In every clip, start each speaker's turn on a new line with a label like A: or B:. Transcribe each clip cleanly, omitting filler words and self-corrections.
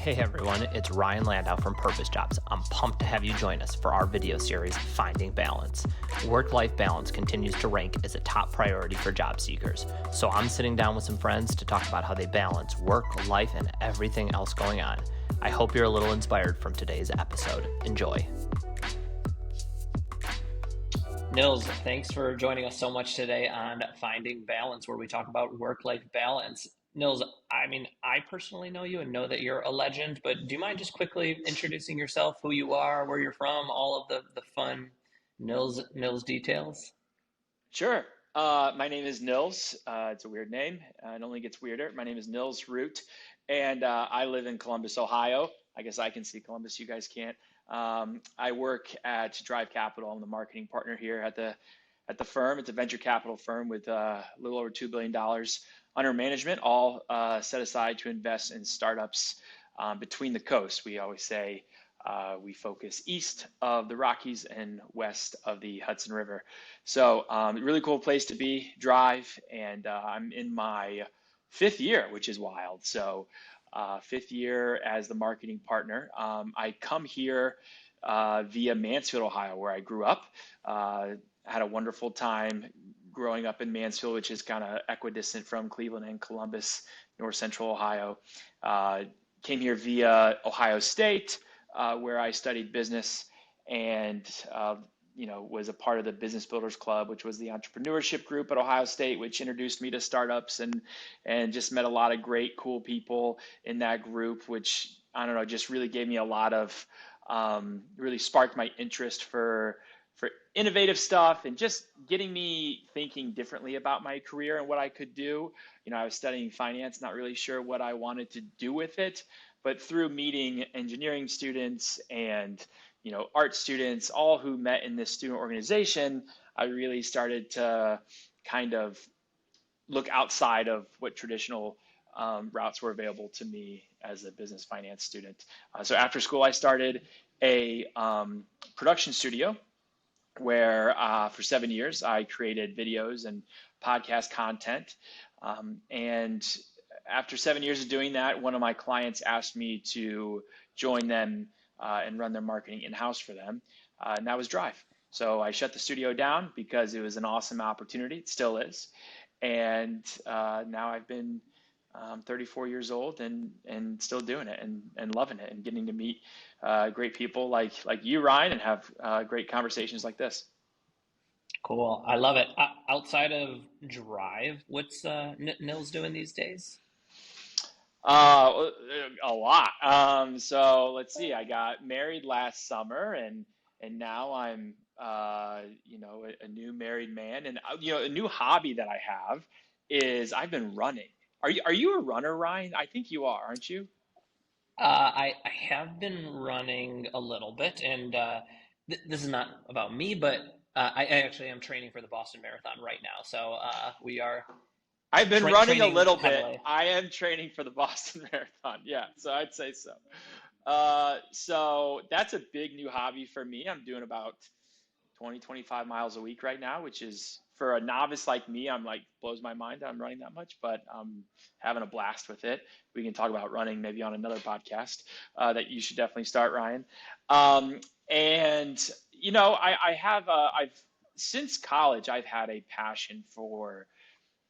A: Hey everyone, it's Ryan Landau from Purpose Jobs. I'm pumped to have you join us for our video series, Finding Balance. Work-life balance continues to rank as a top priority for job seekers. So I'm sitting down with some friends to talk about how they balance work, life, and everything else going on. I hope you're a little inspired from today's episode. Enjoy. Nils, thanks for joining us so much today on Finding Balance, where we talk about work-life balance. Nils, I personally know you and know that you're a legend, but do you mind just quickly introducing yourself, who you are, where you're from, all of the fun Nils details?
B: Sure. My name is Nils. It's a weird name. It only gets weirder. My name is Nils Root, and I live in Columbus, Ohio. I guess I can see Columbus. You guys can't. I work at Drive Capital. I'm the marketing partner here at the firm. It's a venture capital firm with a little over $2 billion under management, all set aside to invest in startups between the coasts. We always say we focus east of the Rockies and west of the Hudson River. So really cool place to be, Drive, and I'm in my fifth year, which is wild. So fifth year as the marketing partner. I come here via Mansfield, Ohio, where I grew up. Had a wonderful time growing up in Mansfield, which is kind of equidistant from Cleveland and Columbus, north central Ohio. Came here via Ohio State, where I studied business and was a part of the Business Builders Club, which was the entrepreneurship group at Ohio State, which introduced me to startups and just met a lot of great, cool people in that group, which, I don't know, just really gave me a lot of, really sparked my interest for innovative stuff and just getting me thinking differently about my career and what I could do. I was studying finance, not really sure what I wanted to do with it, but through meeting engineering students and art students, all who met in this student organization, I really started to kind of look outside of what traditional routes were available to me as a business finance student. So after school, I started a production studio where for 7 years I created videos and podcast content. And after 7 years of doing that, one of my clients asked me to join them and run their marketing in-house for them, and that was Drive. So I shut the studio down because it was an awesome opportunity. It still is. And now I've been 34 years old and still doing it and loving it and getting to meet great people like you, Ryan, and have great conversations like this.
A: Cool. I love it. Outside of Drive, what's Nils doing these days?
B: A lot. So let's see. I got married last summer, and now I'm a new married man, and a new hobby that I have is I've been running. Are you a runner, Ryan? I think you are, aren't you?
A: I have been running a little bit, and this is not about me, but I actually am training for the Boston Marathon right now. So we are
B: I've been running a
A: training
B: little bit.
A: heavily.
B: I am training for the Boston Marathon. Yeah, so I'd say so. So that's a big new hobby for me. I'm doing about 20, 25 miles a week right now, which is for a novice like me, I'm like blows my mind that I'm running that much, but I'm having a blast with it. We can talk about running maybe on another podcast that you should definitely start, Ryan. And I've since college, I've had a passion for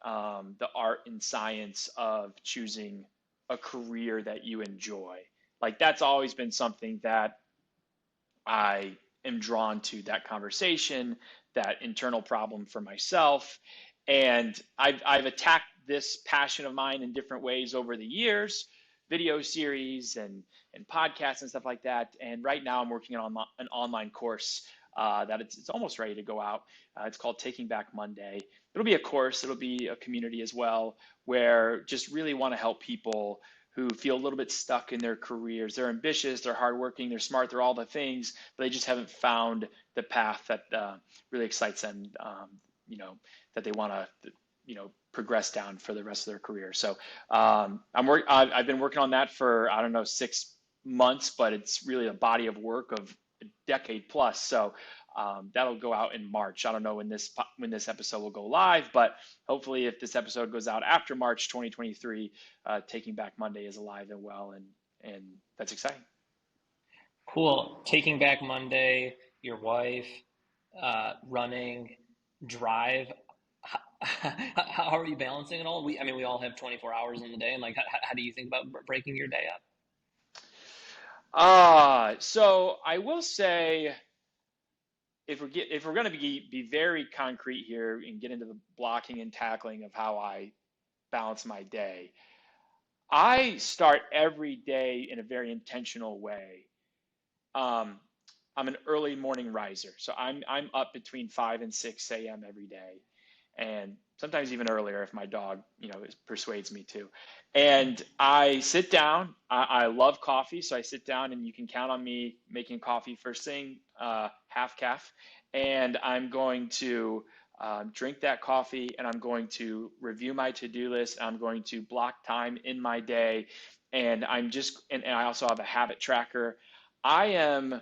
B: the art and science of choosing a career that you enjoy. Like that's always been something that I am drawn to, that conversation, that internal problem for myself. And I've attacked this passion of mine in different ways over the years, video series and podcasts and stuff like that. And right now I'm working on an online course that it's almost ready to go out. It's called Taking Back Monday. It'll be a course, it'll be a community as well, where just really want to help people who feel a little bit stuck in their careers. They're ambitious, they're hardworking, they're smart, they're all the things, but they just haven't found the path that really excites them, that they want to, progress down for the rest of their career. So I've been working on that for, I don't know, 6 months, but it's really a body of work of a decade plus. So that'll go out in March. I don't know when this episode will go live, but hopefully if this episode goes out after March 2023, Taking Back Monday is alive and well and that's exciting.
A: Cool. Taking Back Monday, your wife, running, drive. How are you balancing it all? I mean, we all have 24 hours in the day, and like, how do you think about breaking your day up?
B: So I will say, if we're going to be very concrete here and get into the blocking and tackling of how I balance my day, I start every day in a very intentional way. Um, I'm an early morning riser, so I'm up between 5 and 6 a.m. every day, and sometimes even earlier if my dog, persuades me to. And I sit down. I love coffee, so I sit down, and you can count on me making coffee first thing, half calf, and I'm going to drink that coffee, and I'm going to review my to-do list. I'm going to block time in my day, and and I also have a habit tracker. I am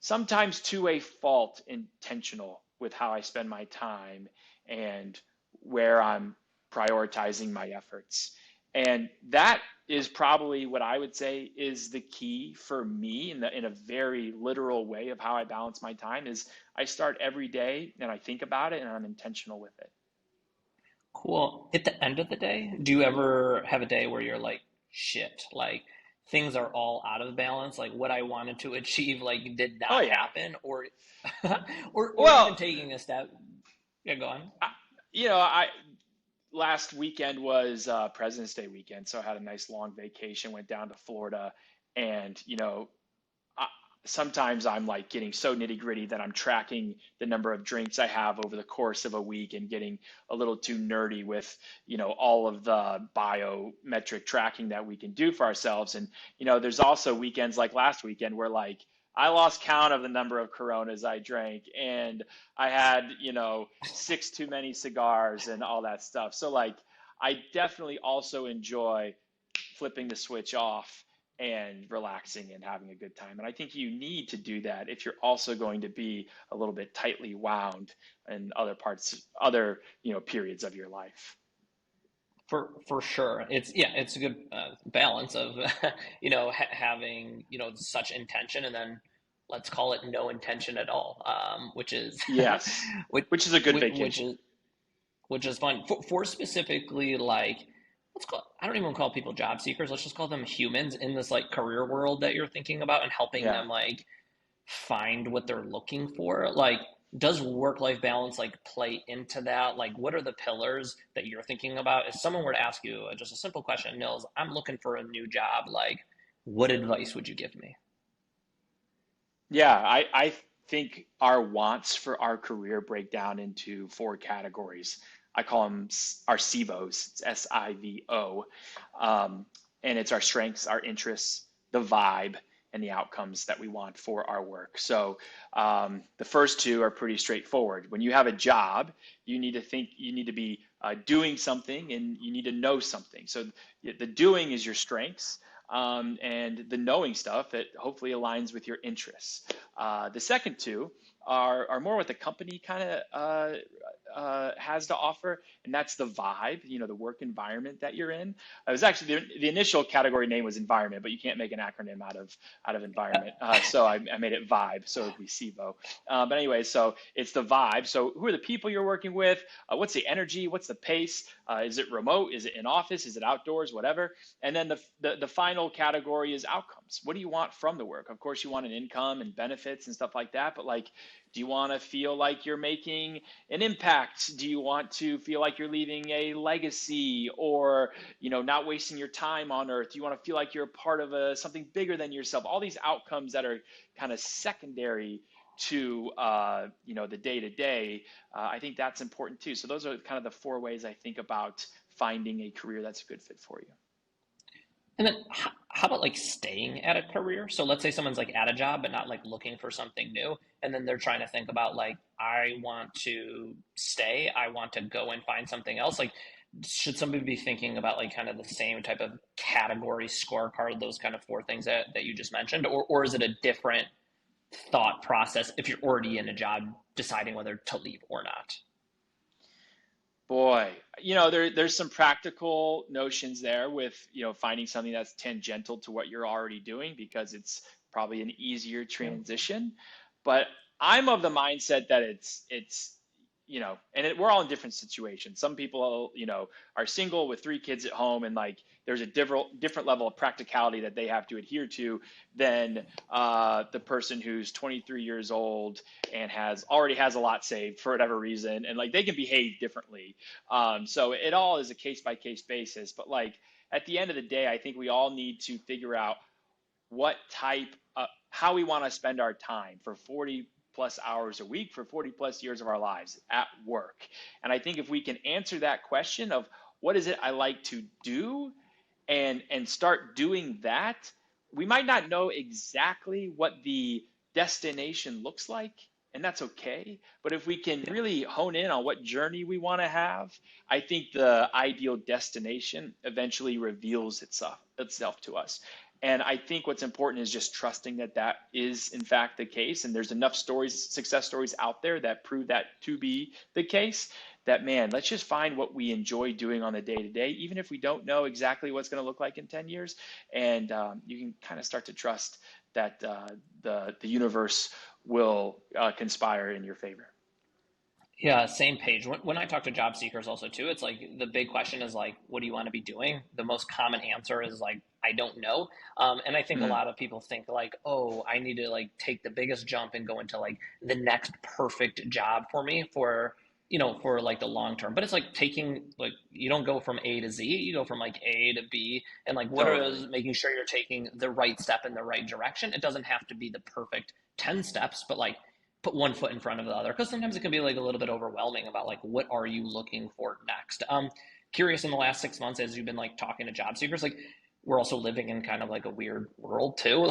B: sometimes to a fault intentional with how I spend my time and where I'm prioritizing my efforts. And that is probably what I would say is the key for me in a very literal way of how I balance my time is I start every day and I think about it and I'm intentional with it.
A: Cool. At the end of the day, do you ever have a day where you're like, shit, like things are all out of balance, like what I wanted to achieve, like did
B: Oh
A: not
B: yeah.
A: happen, or or
B: Well,
A: even taking a step. Yeah, go on.
B: I, I last weekend was President's Day weekend, so I had a nice long vacation, went down to Florida, and I, sometimes I'm like getting so nitty gritty that I'm tracking the number of drinks I have over the course of a week and getting a little too nerdy with, all of the biometric tracking that we can do for ourselves. And, there's also weekends like last weekend where like I lost count of the number of Coronas I drank and I had, six too many cigars and all that stuff. So like I definitely also enjoy flipping the switch off and relaxing and having a good time. And I think you need to do that if you're also going to be a little bit tightly wound in other periods of your life.
A: For sure, it's a good balance of having such intention, and then let's call it no intention at all, which is
B: Yes,
A: which,
B: which is a good
A: which
B: vacation.
A: is which is fun for specifically like let's call I don't even call people job seekers. Let's just call them humans in this like career world that you're thinking about and helping
B: Yeah.
A: them like find what they're looking for. Like, does work-life balance like play into that? Like, what are the pillars that you're thinking about? If someone were to ask you just a simple question, Nils, I'm looking for a new job, like, what advice would you give me?
B: Yeah, I think our wants for our career break down into four categories. I call them our SIVOs. It's SIVO. Um, and it's our strengths, our interests, the vibe, and the outcomes that we want for our work. So the first two are pretty straightforward. When you have a job, you need to be doing something and you need to know something. So the doing is your strengths. And the knowing stuff that hopefully aligns with your interests. The second two are more what the company kind of has to offer, and that's the vibe, the work environment that you're in. It was actually the initial category name was environment, but you can't make an acronym out of environment, so I made it vibe, so it'd be SIVO. But anyway, so it's the vibe. So who are the people you're working with? What's the energy? What's the pace? Is it remote? Is it in office? Is it outdoors? Whatever. And then the final category is outcomes. What do you want from the work? Of course, you want an income and benefits and stuff like that, but like, do you want to feel like you're making an impact? Do you want to feel like you're leaving a legacy or, not wasting your time on earth? Do you want to feel like you're a part of something bigger than yourself? All these outcomes that are kind of secondary to, the day to day, I think that's important too. So those are kind of the four ways I think about finding a career that's a good fit for you.
A: And then how about like staying at a career? So let's say someone's like at a job but not like looking for something new, and then they're trying to think about like I want to stay, I want to go and find something else. Like, should somebody be thinking about like kind of the same type of category scorecard, those kind of four things that you just mentioned, or is it a different thought process if you're already in a job deciding whether to leave or not?
B: Boy, there's some practical notions there with, finding something that's tangential to what you're already doing because it's probably an easier
A: Yeah.
B: transition. But I'm of the mindset that we're all in different situations. Some people, are single with three kids at home, and like there's a different level of practicality that they have to adhere to than the person who's 23 years old and already has a lot saved for whatever reason, and like they can behave differently. So it all is a case by case basis. But like at the end of the day, I think we all need to figure out how we want to spend our time for 40 plus hours a week for 40 plus years of our lives at work. And I think if we can answer that question of what is it I like to do, and start doing that, we might not know exactly what the destination looks like, and that's okay. But if we can
A: Yeah.
B: really hone in on what journey we want to have, I think the ideal destination eventually reveals itself to us. And I think what's important is just trusting that that is in fact the case. And there's enough success stories out there that prove that to be the case, that man, let's just find what we enjoy doing on the day to day, even if we don't know exactly what's going to look like in 10 years. And you can kind of start to trust that the universe will conspire in your favor.
A: Yeah, same page. When I talk to job seekers also too, it's like the big question is like, what do you want to be doing? The most common answer is like, I don't know. And I think a
B: Mm,
A: lot of people think like, oh, I need to like take the biggest jump and go into like the next perfect job for me for like the long term. But it's like taking like you don't go from A to Z, you go from like A to B, and like what is
B: totally.
A: making sure you're taking the right step in the right direction. It doesn't have to be the perfect 10 steps, but like put one foot in front of the other because sometimes it can be like a little bit overwhelming about like what are you looking for next. Curious in the last 6 months as you've been like talking to job seekers, like we're also living in kind of like a weird world too.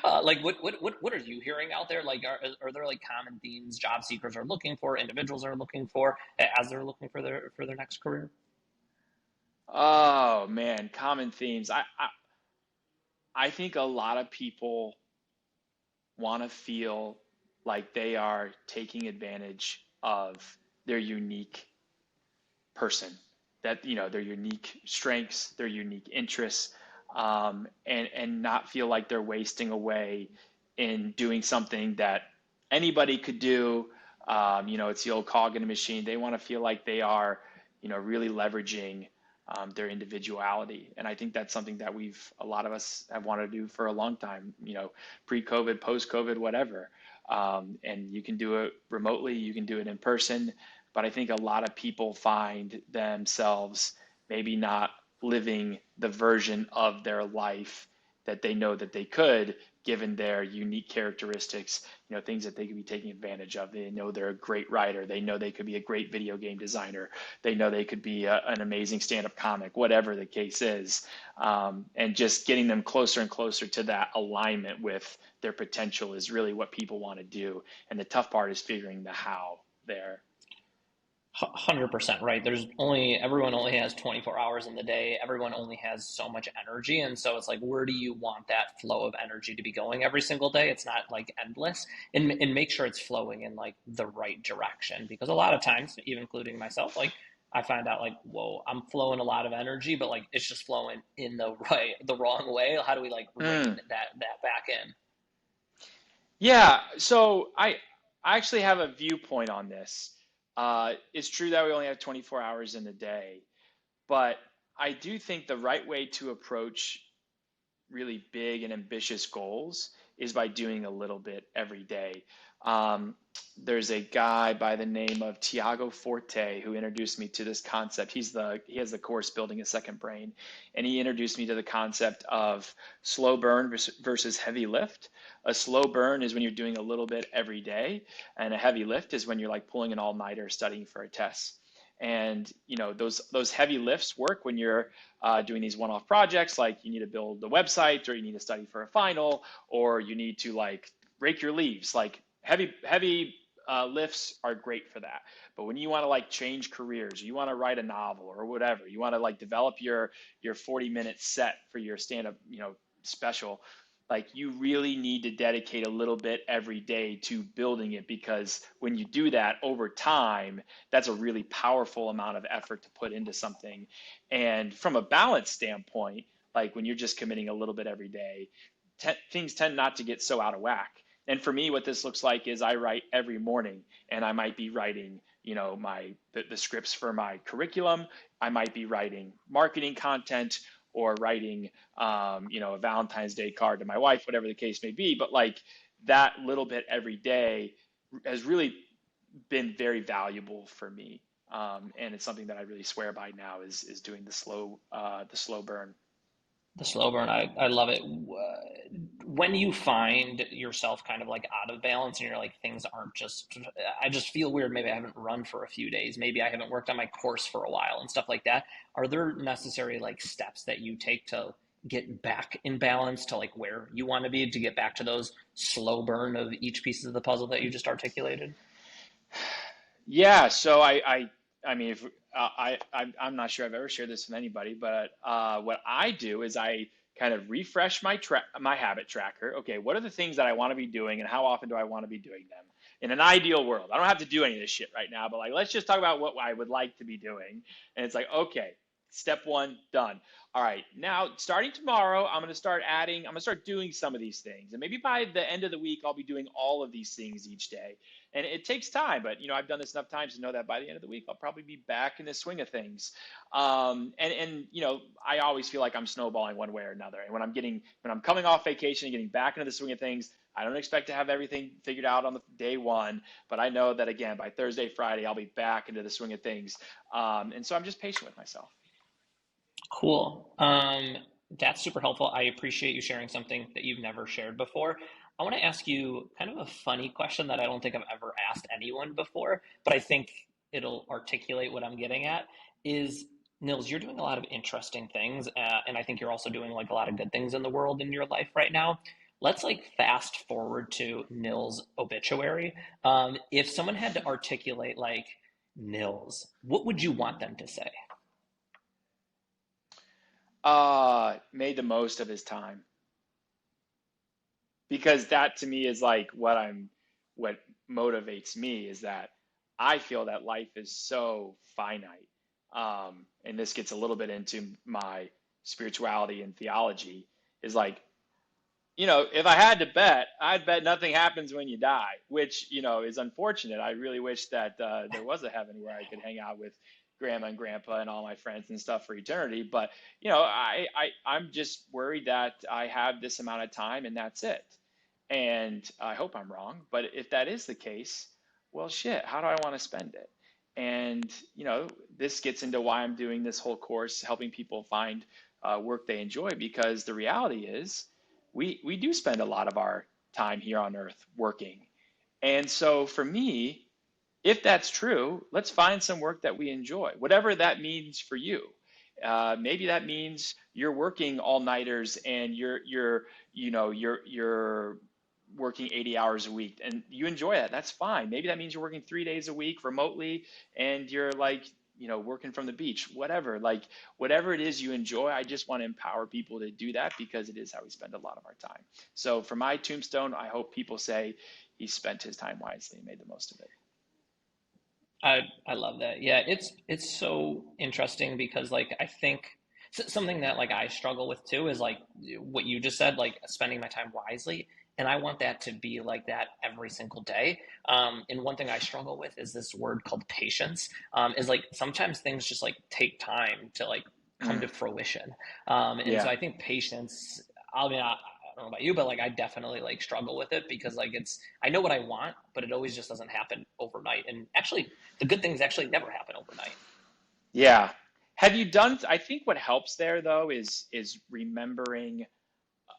A: Like what are you hearing out there? Like are there like common themes job seekers are looking for, individuals are looking for as they're looking for their next career?
B: Oh man, common themes. I think a lot of people want to feel like they are taking advantage of their unique person, that their unique strengths, their unique interests, and not feel like they're wasting away in doing something that anybody could do. It's the old cog in a machine. They want to feel like they are, really leveraging their individuality. And I think that's something that a lot of us have wanted to do for a long time, pre-COVID, post-COVID, whatever. And you can do it remotely, you can do it in person, but I think a lot of people find themselves maybe not living the version of their life that they know that they could, given their unique characteristics, things that they could be taking advantage of. They know they're a great writer. They know they could be a great video game designer. They know they could be an amazing stand-up comic, whatever the case is. And just getting them closer and closer to that alignment with their potential is really what people want to do. And the tough part is figuring the how there.
A: 100% right. Everyone only has 24 hours in the day. Everyone only has so much energy. And so it's like, where do you want that flow of energy to be going every single day? It's not like endless, and make sure it's flowing in like the right direction. Because a lot of times, even including myself, like I find out like, whoa, I'm flowing a lot of energy, but like it's just flowing in the wrong way. How do we like rein
B: Mm.
A: that back in?
B: Yeah, so I actually have a viewpoint on this. It's true that we only have 24 hours in a day, but I do think the right way to approach really big and ambitious goals is by doing a little bit every day. Um, there's a guy by the name of Tiago Forte who introduced me to this concept. He has the course Building a Second Brain, and he introduced me to the concept of slow burn versus heavy lift. A slow burn is when you're doing a little bit every day, and a heavy lift is when you're like pulling an all-nighter studying for a test. And those heavy lifts work when you're doing these one-off projects, like you need to build a website, or you need to study for a final, or you need to like rake your leaves. Like heavy lifts are great for that. But when you want to like change careers, you want to write a novel or whatever, you want to like develop your 40-minute set for your stand-up special. like you really need to dedicate a little bit every day to building it, because when you do that over time, that's a really powerful amount of effort to put into something. And from a balance standpoint, like when you're just committing a little bit every day, things tend not to get so out of whack. And for me, what this looks like is I write every morning, and I might be writing, the scripts for my curriculum. I might be writing marketing content, or writing, a Valentine's Day card to my wife, whatever the case may be. But like that little bit every day has really been very valuable for me. And it's something that I really swear by now is doing the slow burn.
A: The slow burn, I love it. When you find yourself kind of like out of balance and you're like, things aren't just, I just feel weird. Maybe I haven't run for a few days. Maybe I haven't worked on my course for a while and stuff like that. Are there necessary like steps that you take to get back in balance to like where you want to be, to get back to those slow burn of each piece of the puzzle that you just articulated?
B: Yeah, so I mean, if I'm not sure I've ever shared this with anybody, but what I do is I kind of refresh my habit tracker. Okay, what are the things that I want to be doing, and how often do I want to be doing them? In an ideal world, I don't have to do any of this shit right now, but like, let's just talk about what I would like to be doing. And it's like, okay, step one, done. All right, now starting tomorrow, I'm gonna start doing some of these things, and maybe by the end of the week, I'll be doing all of these things each day. And it takes time, but I've done this enough times to know that by the end of the week I'll probably be back in the swing of things. And I always feel like I'm snowballing one way or another. And when I'm coming off vacation and getting back into the swing of things, I don't expect to have everything figured out on the day one, but I know that again by Thursday, Friday I'll be back into the swing of things. And so I'm just patient with myself.
A: Cool. That's super helpful. I appreciate you sharing something that you've never shared before. I want to ask you kind of a funny question that I don't think I've ever asked anyone before, but I think it'll articulate what I'm getting at. Is Nils, you're doing a lot of interesting things, and I think you're also doing like a lot of good things in the world in your life right now. Let's like fast forward to Nils' obituary. If someone had to articulate like Nils, what would you want them to say?
B: Made the most of his time, because that to me is like what motivates me is that I feel that life is so finite. And this gets a little bit into my spirituality and theology, is like, if I had to bet, I'd bet nothing happens when you die, which, is unfortunate. I really wish that there was a heaven where I could hang out with grandma and grandpa and all my friends and stuff for eternity. But, I'm just worried that I have this amount of time and that's it. And I hope I'm wrong. But if that is the case, well, shit, how do I want to spend it? And, this gets into why I'm doing this whole course, helping people find work they enjoy, because the reality is we do spend a lot of our time here on earth working. And so for me, if that's true, let's find some work that we enjoy, whatever that means for you. Maybe that means you're working all nighters and you're working 80 hours a week and you enjoy that. That's fine. Maybe that means you're working 3 days a week remotely and you're like, working from the beach, whatever, like whatever it is you enjoy. I just want to empower people to do that, because it is how we spend a lot of our time. So for my tombstone, I hope people say he spent his time wisely and made the most of it.
A: I love that. Yeah, it's so interesting because like I think something that like I struggle with too is like what you just said, like spending my time wisely, and I want that to be like that every single day. And one thing I struggle with is this word called patience. Is like sometimes things just like take time to like come
B: Mm,
A: to fruition. And so
B: yeah.
A: I think patience. I mean, I don't know about you, but like I definitely like struggle with it because like I know what I want, but it always just doesn't happen overnight. And actually, the good things actually never happen overnight.
B: Yeah. Have you done, I think what helps there though is remembering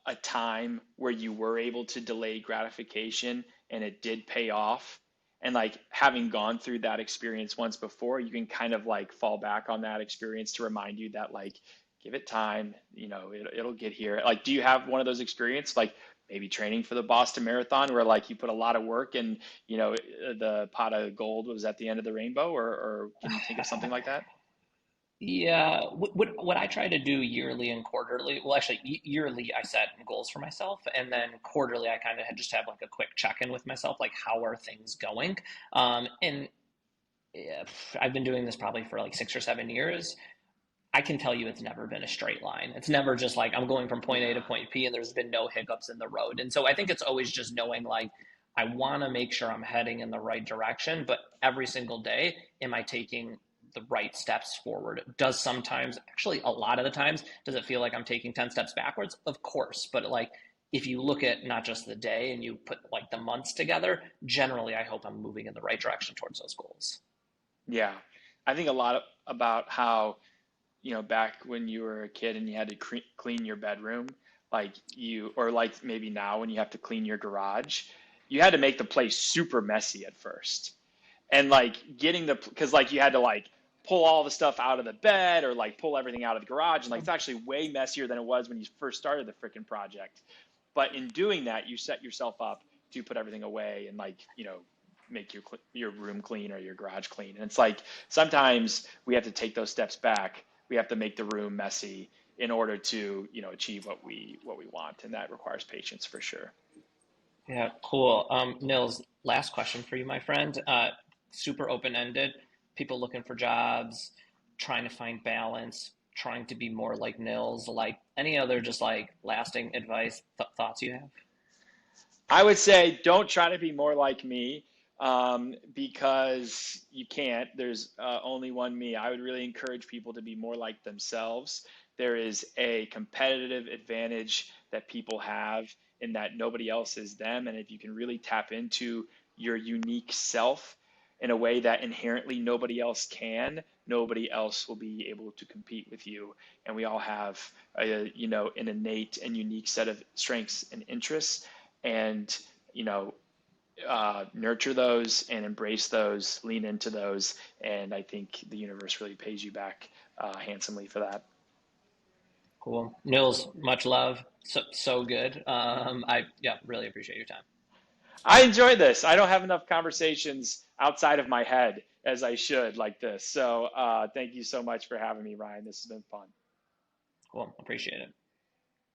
B: a time where you were able to delay gratification and it did pay off. And like having gone through that experience once before, you can kind of like fall back on that experience to remind you that like give it time, it'll get here. Like, do you have one of those experiences, like maybe training for the Boston Marathon where like you put a lot of work and the pot of gold was at the end of the rainbow, or can you think of something like that?
A: Yeah, what I try to do yearly and quarterly, well, actually, yearly I set goals for myself, and then quarterly I kind of just have like a quick check-in with myself, like how are things going? And yeah, I've been doing this probably for like 6 or 7 years. I can tell you it's never been a straight line. It's never just like I'm going from point A to
B: Yeah.
A: point B and there's been no hiccups in the road. And so I think it's always just knowing like I want to make sure I'm heading in the right direction, but every single day, am I taking the right steps forward? Does sometimes, actually, a lot of the times, does it feel like I'm taking 10 steps backwards? Of course. But like, if you look at not just the day and you put like the months together, generally, I hope I'm moving in the right direction towards those goals.
B: Yeah. I think a lot about how, back when you were a kid and you had to clean your bedroom, or like maybe now when you have to clean your garage, you had to make the place super messy at first. And like because like you had to like pull all the stuff out of the bed or like pull everything out of the garage. And like it's actually way messier than it was when you first started the freaking project. But in doing that, you set yourself up to put everything away and like, make your room clean or your garage clean. And it's like sometimes we have to take those steps back. We have to make the room messy in order to, achieve what we want, and that requires patience for sure.
A: Yeah, cool. Nils, last question for you, my friend. Super open-ended. People looking for jobs, trying to find balance, trying to be more like Nils. Like any other just like lasting advice, thoughts you have?
B: I would say don't try to be more like me, because you can't. There's only one me. I would really encourage people to be more like themselves. There is a competitive advantage that people have in that nobody else is them. And if you can really tap into your unique self in a way that inherently nobody else can, nobody else will be able to compete with you. And we all have an innate and unique set of strengths and interests, and you know nurture those and embrace those, lean into those, and I think the universe really pays you back handsomely for that.
A: Cool. Nils, much love. So good. I yeah, really appreciate your time.
B: I enjoy this. I don't have enough conversations outside of my head as I should like this. So thank you so much for having me, Ryan. This has been fun.
A: Cool. Appreciate it.